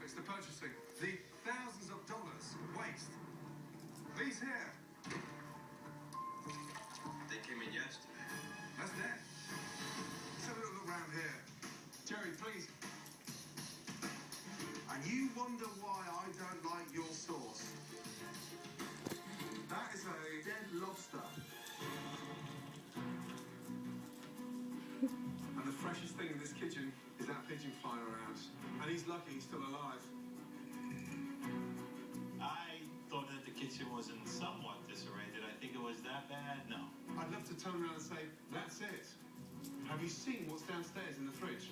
It's the purchasing. The thousands of dollars waste. These here. They came in yesterday. That's that. Let's have a little look around here. Jerry, please. And you wonder why I don't like your sauce. That is a dead lobster. And the freshest thing in this kitchen is that pigeon flying around. And he's lucky he's still alive. I thought that the kitchen was in somewhat disarray. Did I think it was that bad? No. I'd love to turn around and say, that's it. Have you seen what's downstairs in the fridge?